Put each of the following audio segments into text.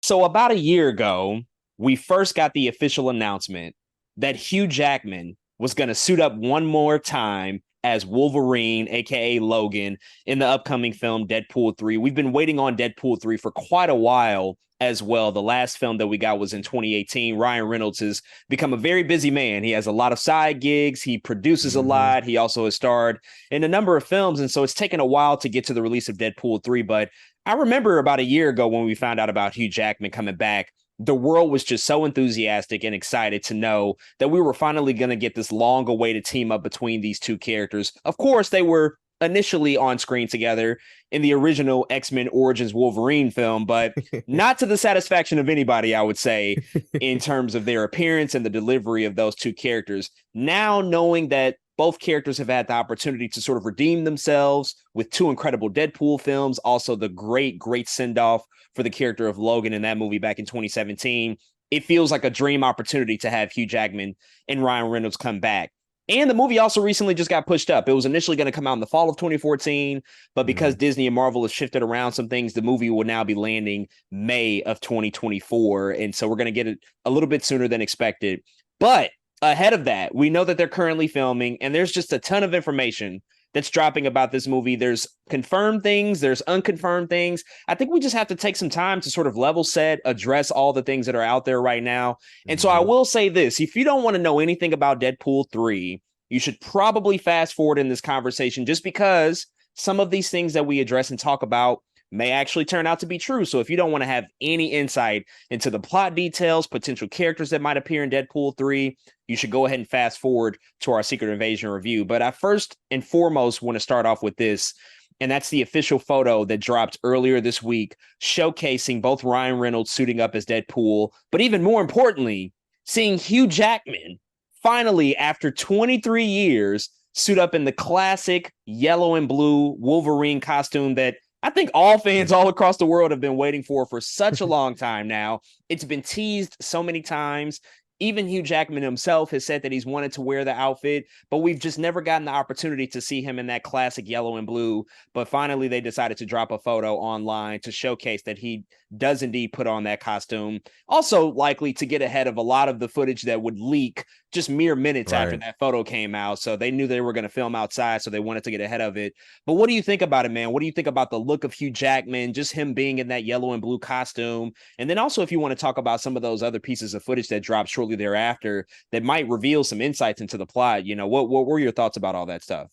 So about a year ago, we first got the official announcement that Hugh Jackman was going to suit up one more time as Wolverine, aka Logan, in the upcoming film Deadpool 3. We've been waiting on Deadpool 3 for quite a while as well. The last film that we got was in 2018. Ryan Reynolds has become a very busy man. He has a lot of side gigs, he produces a hmm lot, he also has starred in a number of films, and so it's taken a while to get to the release of Deadpool 3, but I remember about a year ago when we found out about Hugh Jackman coming back, the world was just so enthusiastic and excited to know that we were finally going to get this long awaited team up between these two characters. Of course, they were initially on screen together in the original X-Men Origins Wolverine film, but not to the satisfaction of anybody, I would say, in terms of their appearance and the delivery of those two characters. Now, knowing that both characters have had the opportunity to sort of redeem themselves with two incredible Deadpool films, also the great send off for the character of Logan in that movie back in 2017. It feels like a dream opportunity to have Hugh Jackman and Ryan Reynolds come back. And the movie also recently just got pushed up. It was initially going to come out in the fall of 2014, but because hmm Disney and Marvel has shifted around some things, the movie will now be landing May of 2024. And so we're going to get it a little bit sooner than expected. But ahead of that, we know that they're currently filming, and there's just a ton of information that's dropping about this movie. There's confirmed things, there's unconfirmed things. I think we just have to take some time to sort of level set, address all the things that are out there right now. And so I hmm will say this, if you don't want to know anything about Deadpool 3, you should probably fast forward in this conversation just because some of these things that we address and talk about may actually turn out to be true. So if you don't want to have any insight into the plot details, potential characters that might appear in Deadpool 3, you should go ahead and fast forward to our Secret Invasion review. But I first and foremost want to start off with this, and that's the official photo that dropped earlier this week, showcasing both Ryan Reynolds suiting up as Deadpool, but even more importantly, seeing Hugh Jackman finally, after 23 years, suit up in the classic yellow and blue Wolverine costume that I think all fans all across the world have been waiting for such a long time now. It's been teased so many times. Even Hugh Jackman himself has said that he's wanted to wear the outfit, but we've just never gotten the opportunity to see him in that classic yellow and blue. But finally, they decided to drop a photo online to showcase that he does indeed put on that costume. Also, likely to get ahead of a lot of the footage that would leak just mere minutes after Right. that photo came out. So they knew they were going to film outside, so they wanted to get ahead of it. But what do you think about it, man? What do you think about the look of Hugh Jackman, just him being in that yellow and blue costume? And then also, if you want to talk about some of those other pieces of footage that dropped shortly thereafter that might reveal some insights into the plot, what were your thoughts about all that stuff?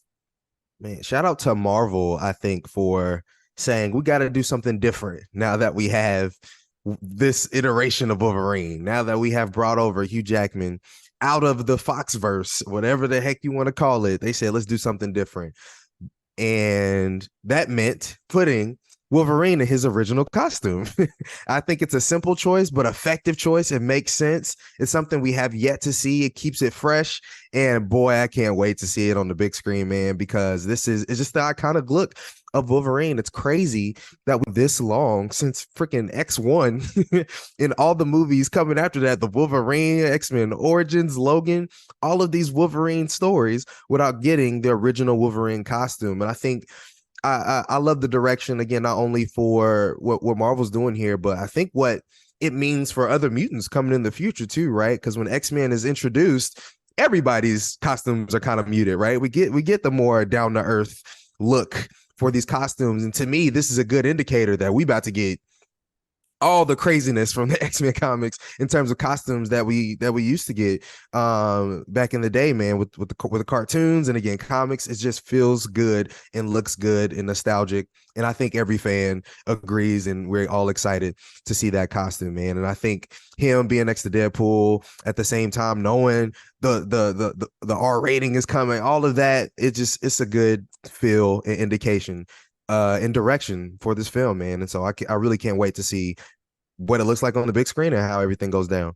Man, shout out to Marvel, I think, for saying we got to do something different now that we have this iteration of Wolverine, now that we have brought over Hugh Jackman out of the Foxverse, whatever the heck you want to call it. They said, let's do something different. And that meant putting Wolverine in his original costume. I think it's a simple choice, but effective choice. It makes sense. It's something we have yet to see. It keeps it fresh. And boy, I can't wait to see it on the big screen, man, because it's just the iconic look of Wolverine. It's crazy that we're this long since freaking X1 in all the movies coming after that, the Wolverine, X-Men Origins, Logan, all of these Wolverine stories without getting the original Wolverine costume. And I think I love the direction again, not only for what Marvel's doing here, but I think what it means for other mutants coming in the future too, right? Because when X-Men is introduced, everybody's costumes are kind of muted, right? We get the more down to earth look for these costumes, and to me, this is a good indicator that we about to get all the craziness from the X-Men comics in terms of costumes that we used to get back in the day, man, with the cartoons and again comics. It just feels good and looks good and nostalgic. And I think every fan agrees, and we're all excited to see that costume, man. And I think him being next to Deadpool at the same time, knowing the R rating is coming, all of that, it's a good feel and indication in direction for this film, man. And so I really can't wait to see what it looks like on the big screen and how everything goes down.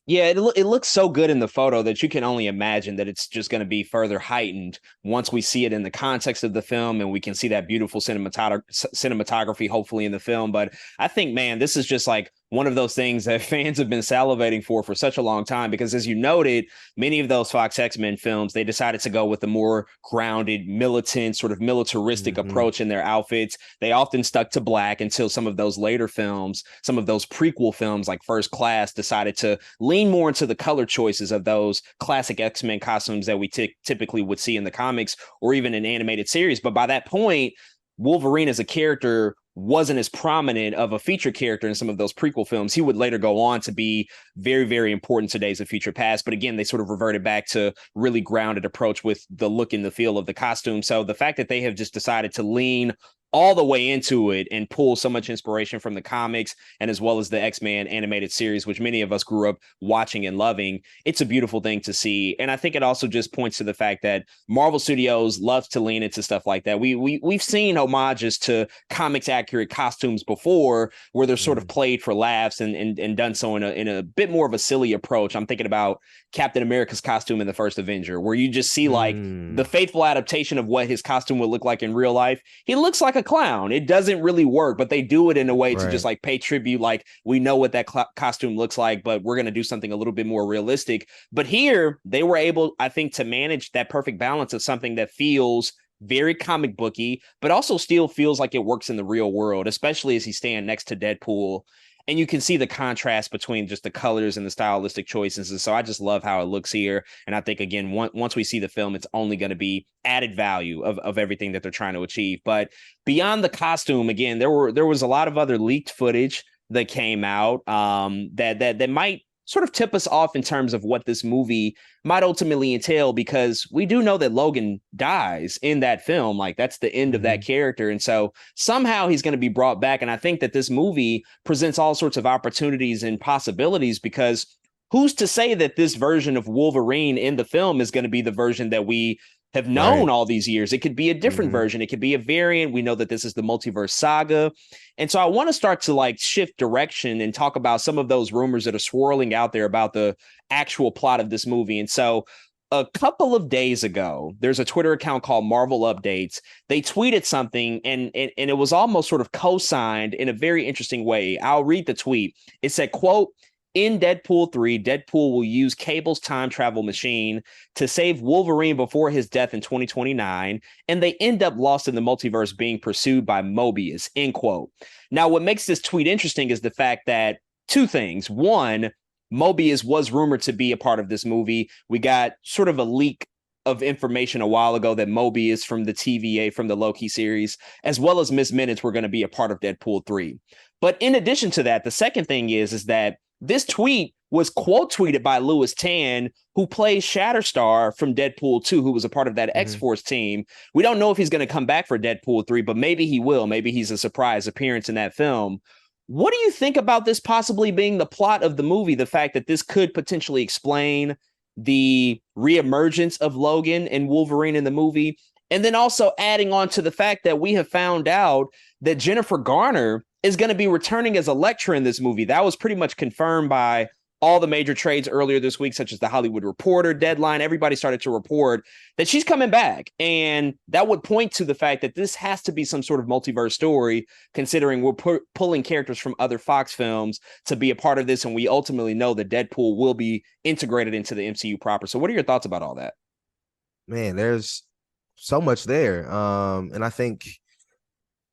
Yeah, it looks so good in the photo that you can only imagine that it's just going to be further heightened once we see it in the context of the film and we can see that beautiful cinematography hopefully in the film. But I think, man, this is just like one of those things that fans have been salivating for such a long time, because as you noted, many of those Fox X-Men films, they decided to go with a more grounded, militant, sort of militaristic Mm-hmm. approach in their outfits. They often stuck to black until some of those later films, some of those prequel films like First Class, decided to lean more into the color choices of those classic X-Men costumes that we typically would see in the comics or even in animated series. But by that point, Wolverine as a character wasn't as prominent of a feature character in some of those prequel films. He would later go on to be very, very important to Days of Future Past. But again, they sort of reverted back to really grounded approach with the look and the feel of the costume. So the fact that they have just decided to lean all the way into it and pull so much inspiration from the comics and as well as the X-Men animated series, which many of us grew up watching and loving, it's a beautiful thing to see. And I think it also just points to the fact that Marvel Studios loves to lean into stuff like that. We've seen homages to comics accurate costumes before, where they're sort of played for laughs and done so in a bit more of a silly approach. I'm thinking about Captain America's costume in the first Avenger, where you just see like the faithful adaptation of what his costume would look like in real life. He looks like a clown. It doesn't really work, but they do it in a way to just like pay tribute. Like, we know what that costume looks like, but we're going to do something a little bit more realistic. But here they were able, I think, to manage that perfect balance of something that feels very comic booky, but also still feels like it works in the real world, especially as he's standing next to Deadpool. And you can see the contrast between just the colors and the stylistic choices. And so I just love how it looks here. And I think, again, once we see the film, it's only going to be added value of everything that they're trying to achieve. But beyond the costume, again, there was a lot of other leaked footage that came out that might sort of tip us off in terms of what this movie might ultimately entail, because we do know that Logan dies in that film. Like, that's the end of that character. And so somehow he's going to be brought back. And I think that this movie presents all sorts of opportunities and possibilities, because who's to say that this version of Wolverine in the film is going to be the version that we have known all these years? It could be a different version. It could be a variant. We know that this is the multiverse saga. And so I want to start to like shift direction and talk about some of those rumors that are swirling out there about the actual plot of this movie. And so a couple of days ago, there's a Twitter account called Marvel Updates. They tweeted something, and it was almost sort of co-signed in a very interesting way. I'll read the tweet. It said, quote, "In Deadpool 3, Deadpool will use Cable's time travel machine to save Wolverine before his death in 2029, and they end up lost in the multiverse being pursued by Mobius," end quote. Now, what makes this tweet interesting is the fact that two things. One, Mobius was rumored to be a part of this movie. We got sort of a leak of information a while ago that Mobius from the TVA, from the Loki series, as well as Miss Minutes, were going to be a part of Deadpool 3. But in addition to that, the second thing is that this tweet was quote tweeted by Louis Tan, who plays Shatterstar from Deadpool 2, who was a part of that X-Force team. We don't know if he's going to come back for Deadpool 3, but maybe he will. Maybe he's a surprise appearance in that film. What do you think about this possibly being the plot of the movie? The fact that this could potentially explain the reemergence of Logan and Wolverine in the movie, and then also adding on to the fact that we have found out that Jennifer Garner is going to be returning as Elektra in this movie. That was pretty much confirmed by all the major trades earlier this week, such as the Hollywood Reporter, Deadline. Everybody started to report that she's coming back. And that would point to the fact that this has to be some sort of multiverse story, considering we're pulling characters from other Fox films to be a part of this. And we ultimately know that Deadpool will be integrated into the MCU proper. So what are your thoughts about all that? Man, there's so much there. And I think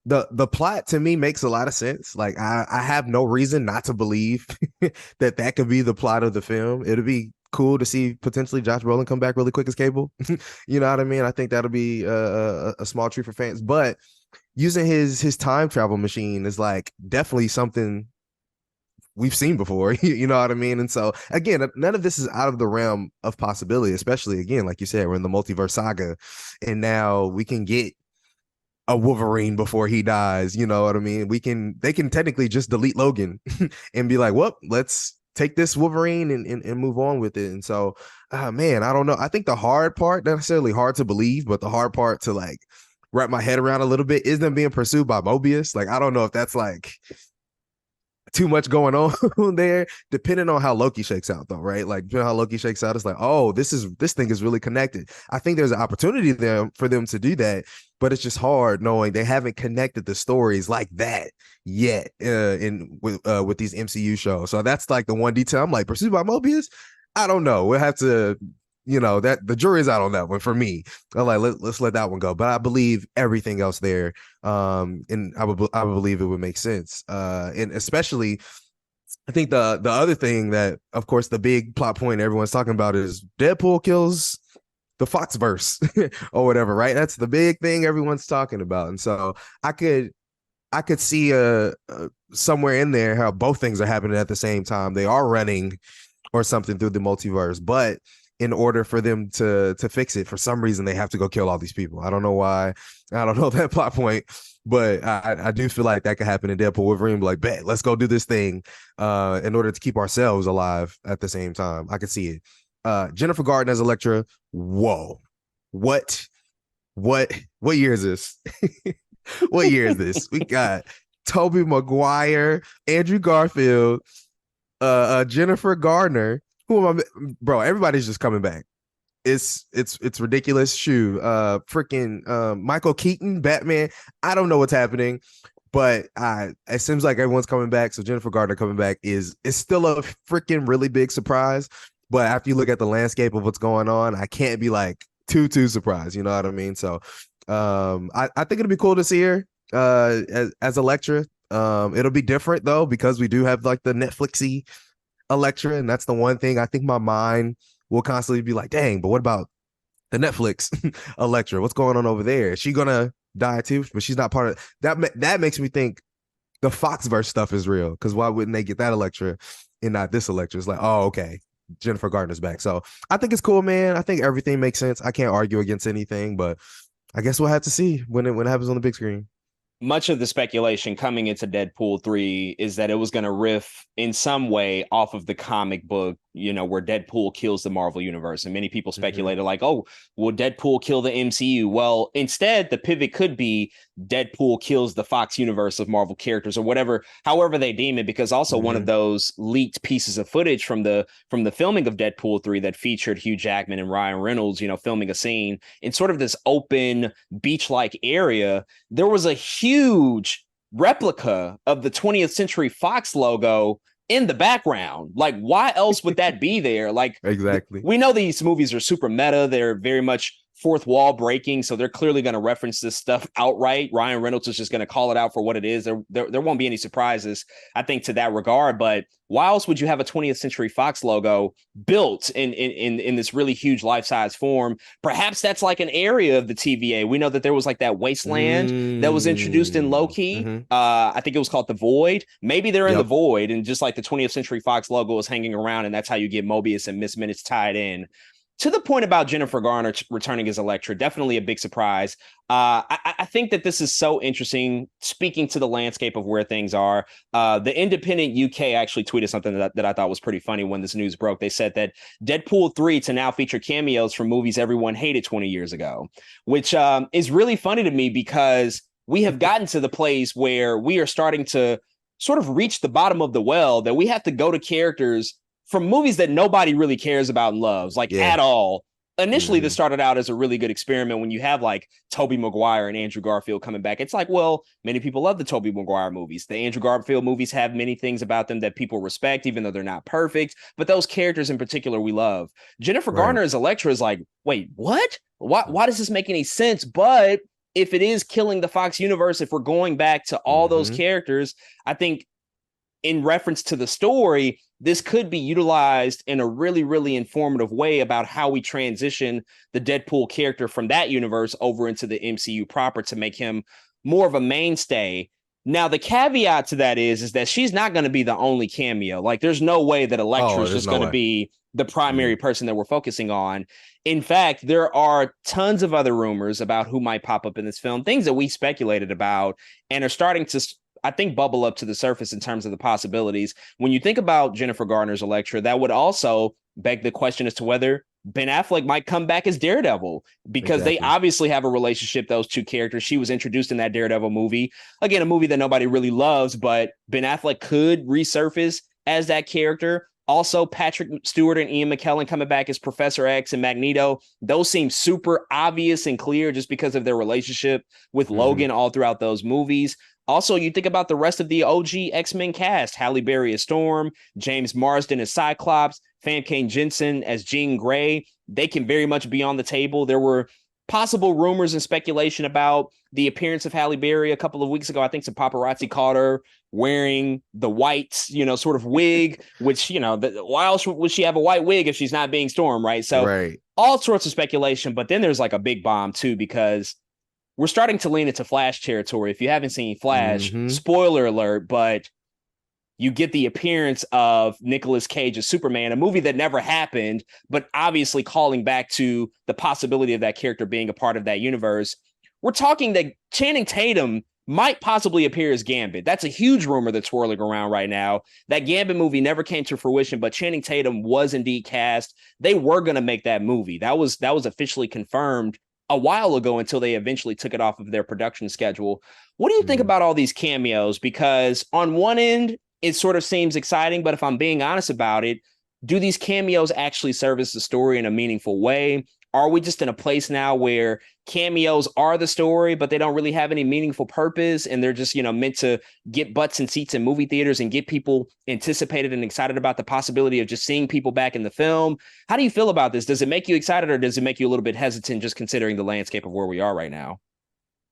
the plot to me makes a lot of sense. Like, I have no reason not to believe that could be the plot of the film. It'll be cool to see potentially Josh Brolin come back really quick as Cable. You know what I mean? I think that'll be a small treat for fans. But using his time travel machine is like definitely something we've seen before. You know what I mean? And so again, none of this is out of the realm of possibility, especially again, like you said, we're in the multiverse saga, and now we can get a Wolverine before he dies. You know what I mean? They can technically just delete Logan and be like, well, let's take this Wolverine and move on with it. And so, man, I don't know. I think the hard part, not necessarily hard to believe, but the hard part to like wrap my head around a little bit is them being pursued by Mobius. Like, I don't know if that's like, too much going on there, depending on how Loki shakes out, though, right? Like, depending on how Loki shakes out, it's like, oh, this thing is really connected. I think there's an opportunity there for them to do that, but it's just hard knowing they haven't connected the stories like that yet with these MCU shows. So that's like the one detail I'm like, pursued by Mobius. I don't know. We'll have to, that the jury's out on that one for me. I'm like, let's let that one go. But I believe everything else there. And I believe it would make sense. And especially, I think the other thing that, of course, the big plot point everyone's talking about is Deadpool kills the Foxverse or whatever, right? That's the big thing everyone's talking about. And so I could see somewhere in there how both things are happening at the same time. They are running or something through the multiverse, but in order for them to fix it, for some reason they have to go kill all these people. I don't know why. I don't know that plot point, but I do feel like that could happen in Deadpool Wolverine. Like, bet, let's go do this thing in order to keep ourselves alive at the same time. I could see it. Jennifer Garner as Elektra. Whoa, what year is this? What year is this? We got Tobey Maguire, Andrew Garfield, Jennifer Garner. Who am I? Bro, everybody's just coming back. It's ridiculous. Freaking Michael Keaton, Batman. I don't know what's happening, but it seems like everyone's coming back. So Jennifer Garner coming back is still a freaking really big surprise. But after you look at the landscape of what's going on, I can't be like too surprised. You know what I mean? So I think it'll be cool to see her as Elektra. It'll be different though, because we do have like the Netflixy Elektra, and that's the one thing I think my mind will constantly be like, dang, but what about the Netflix Elektra? What's going on over there? Is she gonna die too? But she's not part of that. That makes me think the Foxverse stuff is real, because why wouldn't they get that Elektra and not this Elektra? It's like, oh, okay, Jennifer Gardner's back. So I think it's cool, man. I think everything makes sense. I can't argue against anything, but I guess we'll have to see when it happens on the big screen. Much of the speculation coming into Deadpool 3 is that it was going to riff in some way off of the comic book, where Deadpool kills the Marvel Universe. And many people speculated like, oh, will Deadpool kill the MCU? Well, instead, the pivot could be Deadpool kills the Fox universe of Marvel characters or whatever, however they deem it, because also one of those leaked pieces of footage from the filming of Deadpool 3 that featured Hugh Jackman and Ryan Reynolds, filming a scene in sort of this open beach-like area. There was a huge replica of the 20th Century Fox logo in the background. Like, why else would that be there? Like, exactly. We know these movies are super meta. They're very much fourth wall breaking, so they're clearly going to reference this stuff outright. Ryan Reynolds is just going to call it out for what it is. There won't be any surprises, I think, to that regard. But why else would you have a 20th Century Fox logo built in this really huge life-size form? Perhaps that's like an area of the TVA. We know that there was like that wasteland that was introduced in Loki. I think it was called the Void. Maybe they're in the Void, and just like the 20th Century Fox logo is hanging around, and that's how you get Mobius and Miss Minutes tied in. To the point about Jennifer Garner returning as Elektra, definitely a big surprise. I think that this is so interesting, speaking to the landscape of where things are. The Independent UK actually tweeted something that I thought was pretty funny when this news broke. They said that Deadpool 3 to now feature cameos from movies everyone hated 20 years ago, which is really funny to me, because we have gotten to the place where we are starting to sort of reach the bottom of the well, that we have to go to characters from movies that nobody really cares about and loves, at all. Initially, this started out as a really good experiment when you have like Tobey Maguire and Andrew Garfield coming back. It's like, well, many people love the Tobey Maguire movies. The Andrew Garfield movies have many things about them that people respect, even though they're not perfect. But those characters in particular, we love. Jennifer Garner as Elektra is like, wait, what? Why does this make any sense? But if it is killing the Fox universe, if we're going back to all those characters, I think in reference to the story, this could be utilized in a really, really informative way about how we transition the Deadpool character from that universe over into the MCU proper to make him more of a mainstay. Now, the caveat to that is that she's not going to be the only cameo. Like, there's no way that Elektra is just going to be the primary person that we're focusing on. In fact, there are tons of other rumors about who might pop up in this film, things that we speculated about and are starting to, I think, bubble up to the surface in terms of the possibilities. When you think about Jennifer Garner's Elektra, that would also beg the question as to whether Ben Affleck might come back as Daredevil because they Exactly. obviously have a relationship, those two characters. She was introduced in that Daredevil movie. Again, a movie that nobody really loves, but Ben Affleck could resurface as that character. Also, Patrick Stewart and Ian McKellen coming back as Professor X and Magneto. Those seem super obvious and clear just because of their relationship with Mm-hmm. Logan all throughout those movies. Also, you think about the rest of the OG X-Men cast, Halle Berry as Storm, James Marsden as Cyclops, Famke Jensen as Jean Grey. They can very much be on the table. There were possible rumors and speculation about the appearance of Halle Berry a couple of weeks ago. I think some paparazzi caught her wearing the white, sort of wig, which, why else would she have a white wig if she's not being Storm, right? So Right. all sorts of speculation, but then there's like a big bomb too, because we're starting to lean into Flash territory. If you haven't seen Flash, Mm-hmm. spoiler alert, but you get the appearance of Nicolas Cage as Superman, a movie that never happened, but obviously calling back to the possibility of that character being a part of that universe. We're talking that Channing Tatum might possibly appear as Gambit. That's a huge rumor that's swirling around right now. That Gambit movie never came to fruition, but Channing Tatum was indeed cast. They were going to make that movie. That was officially confirmed a while ago until they eventually took it off of their production schedule. What do you think Mm-hmm. about all these cameos? Because on one end, it sort of seems exciting, but if I'm being honest about it, do these cameos actually service the story in a meaningful way? Are we just in a place now where cameos are the story, but they don't really have any meaningful purpose, and they're just, meant to get butts and seats in movie theaters and get people anticipated and excited about the possibility of just seeing people back in the film? How do you feel about this? Does it make you excited, or does it make you a little bit hesitant just considering the landscape of where we are right now?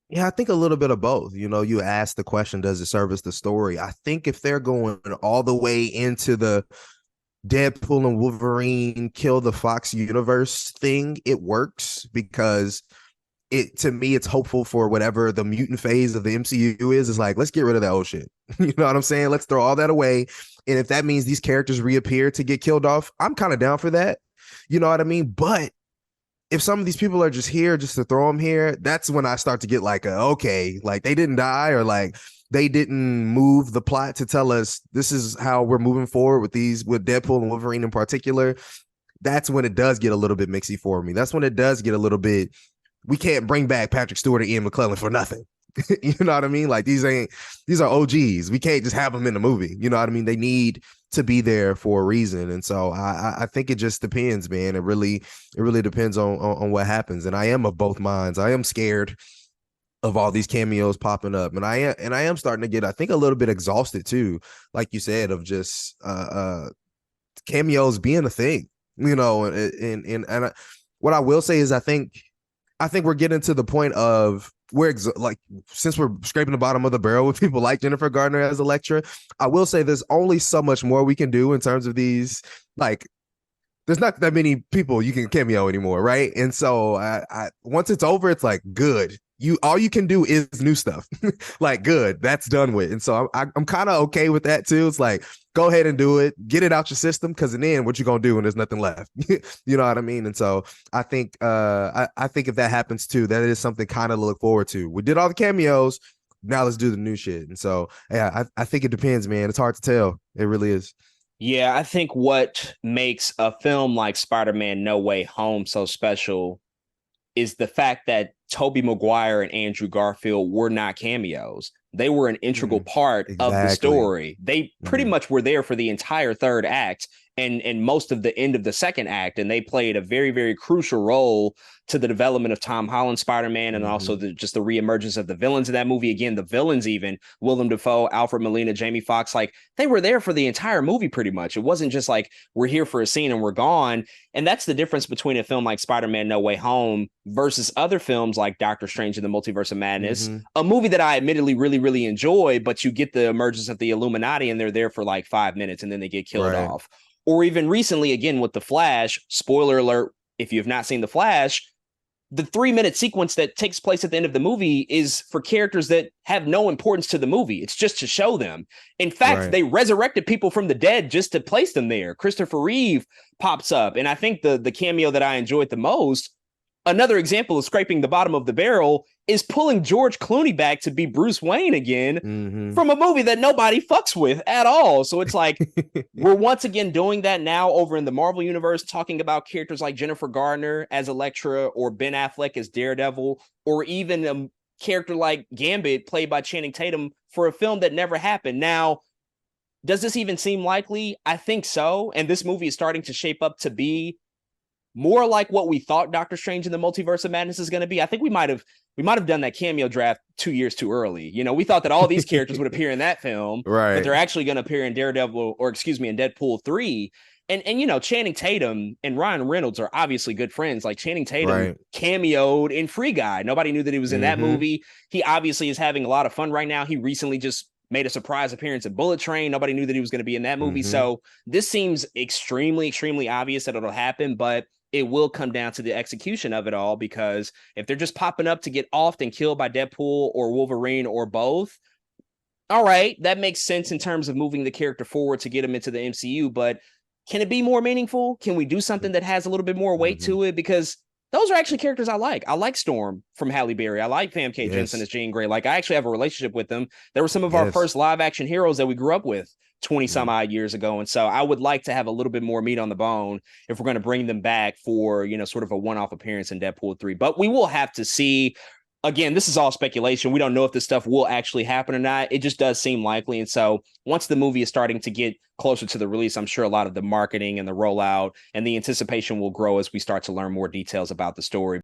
Yeah, I think a little bit of both. You asked the question, does it service the story? I think if they're going all the way into the Deadpool and Wolverine kill the Fox universe thing, it works because to me, it's hopeful for whatever the mutant phase of the MCU is. It's like, let's get rid of that old shit. You know what I'm saying? Let's throw all that away. And if that means these characters reappear to get killed off, I'm kind of down for that. You know what I mean? But if some of these people are just here just to throw them here, that's when I start to get like, okay, like they didn't die, or like they didn't move the plot to tell us this is how we're moving forward with Deadpool and Wolverine in particular. That's when it does get a little bit mixy for me. That's when it does get a little bit, we can't bring back Patrick Stewart and Ian McKellen for nothing. You know what I mean? Like these are OGs. We can't just have them in the movie. You know what I mean? They need to be there for a reason. And so I think it just depends, man. It really depends on what happens. And I am of both minds. I am scared of all these cameos popping up. And I am starting to get, I think, a little bit exhausted too, like you said, of just cameos being a thing, and what I will say is I think we're getting to the point of where, like, since we're scraping the bottom of the barrel with people like Jennifer Garner as Elektra, I will say there's only so much more we can do in terms of these, like, there's not that many people you can cameo anymore, right? And so I once it's over, it's like, good. All you can do is new stuff. Like, good, that's done with. And so I'm kind of okay with that too. It's like, go ahead and do it, get it out your system, because then what you gonna do when there's nothing left? You know what I mean? And so I think I think if that happens too, that is something kind of to look forward to. We did all the cameos, now let's do the new shit. And so yeah, I think it depends, man. It's hard to tell. It really is. Yeah, I think what makes a film like Spider-Man No Way Home so special is the fact that Tobey Maguire and Andrew Garfield were not cameos. They were an integral part of the Exactly. story. They pretty much were there for the entire third act and most of the end of the second act, and they played a very, very crucial role to the development of Tom Holland's Spider-Man, and also just the reemergence of the villains in that movie. Again, the villains, even Willem Dafoe, Alfred Molina, Jamie Foxx, like they were there for the entire movie pretty much. It wasn't just like we're here for a scene and we're gone. And that's the difference between a film like Spider-Man No Way Home versus other films like Doctor Strange in the Multiverse of Madness, a movie that I admittedly really, really enjoy, but you get the emergence of the Illuminati and they're there for like 5 minutes and then they get killed Right. off. Or even recently, again, with The Flash, spoiler alert, if you have not seen The Flash, the 3-minute sequence that takes place at the end of the movie is for characters that have no importance to the movie. It's just to show them. In fact, Right. they resurrected people from the dead just to place them there. Christopher Reeve pops up. And I think the cameo that I enjoyed the most, another example of scraping the bottom of the barrel is pulling George Clooney back to be Bruce Wayne again from a movie that nobody fucks with at all. So it's like we're once again doing that now over in the Marvel universe, talking about characters like Jennifer Garner as Elektra or Ben Affleck as Daredevil, or even a character like Gambit played by Channing Tatum for a film that never happened. Now, does this even seem likely? I think so. And this movie is starting to shape up to be more like what we thought Doctor Strange in the Multiverse of Madness is going to be. I think we might have done that cameo draft 2 years too early. You know, we thought that all these characters would appear in that film, right? But they're actually going to appear in Daredevil, or excuse me, in Deadpool 3. And you know, Channing Tatum and Ryan Reynolds are obviously good friends. Like Channing Tatum cameoed in Free Guy. Nobody knew that he was in that movie. He obviously is having a lot of fun right now. He recently just made a surprise appearance in Bullet Train. Nobody knew that he was going to be in that movie. So this seems extremely, extremely obvious that it'll happen, but it will come down to the execution of it all, because if they're just popping up to get offed and killed by Deadpool or Wolverine or both, all right, that makes sense in terms of moving the character forward to get him into the MCU, but can it be more meaningful? Can we do something that has a little bit more weight to it? Because those are actually characters I like. I like Storm from Halle Berry. I like Famke Jensen as Jean Grey. Like, I actually have a relationship with them. They were some of our first live action heroes that we grew up with 20 some odd years ago. And so I would like to have a little bit more meat on the bone if we're going to bring them back for, you know, sort of a one-off appearance in Deadpool 3. But we will have to see. Again, this is all speculation. We don't know if this stuff will actually happen or not. It just does seem likely. And so once the movie is starting to get closer to the release, I'm sure a lot of the marketing and the rollout and the anticipation will grow as we start to learn more details about the story.